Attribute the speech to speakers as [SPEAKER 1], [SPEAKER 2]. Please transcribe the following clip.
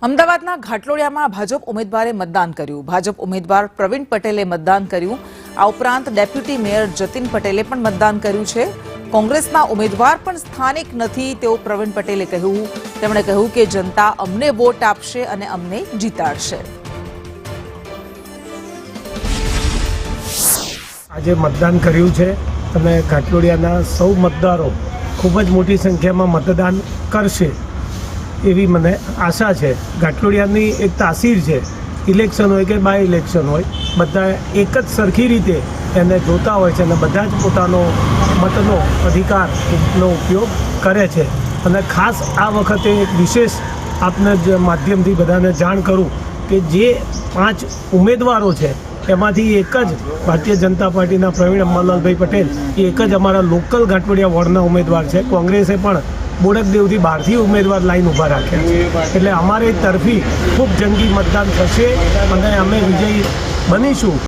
[SPEAKER 1] અમદાવાદના ઘાટલોડિયામાં ભાજપ ઉમેદવારે મતદાન કર્યું। ભાજપ ઉમેદવાર પ્રવીણ પટેલે મતદાન કર્યું। આ ઉપરાંત ડેપ્યુટી મેયર જતીન પટેલે પણ મતદાન કર્યું છે। કોંગ્રેસના ઉમેદવાર પણ સ્થાનિક નથી તેવું પ્રવીણ પટેલે કહ્યું। તેમણે કહ્યું કે જનતા અમને વોટ આપશે અને અમને જીતાડશે।
[SPEAKER 2] આજે મતદાન કર્યું છે અને ઘાટલોડિયાના સૌ મતદારો ખૂબ જ મોટી સંખ્યામાં મતદાન કરશે એવી મને આશા છે। ઘાટલોડિયાની એક તાસીર છે, ઇલેક્શન હોય કે બાય ઇલેક્શન હોય, બધા એક જ સરખી રીતે એને જોતા હોય છે અને બધા જ પોતાનો મતનો અધિકારનો ઉપયોગ કરે છે। અને ખાસ આ વખતે એક વિશેષ આપને જ માધ્યમથી બધાને જાણ કરું કે જે 5 ઉમેદવારો છે એમાંથી એક જ ભારતીય જનતા પાર્ટીના પ્રવીણ અંબાલાલભાઈ પટેલ એ એક જ અમારા લોકલ ઘાટલોડિયા વોર્ડના ઉમેદવાર છે। કોંગ્રેસે પણ બોડકદેવથી બહારથી ઉમેદવાર લાઈન ઊભા રાખ્યા છે, એટલે અમારી તરફી ખૂબ જંગી મતદાન થશે અને અમે વિજયી બનીશું।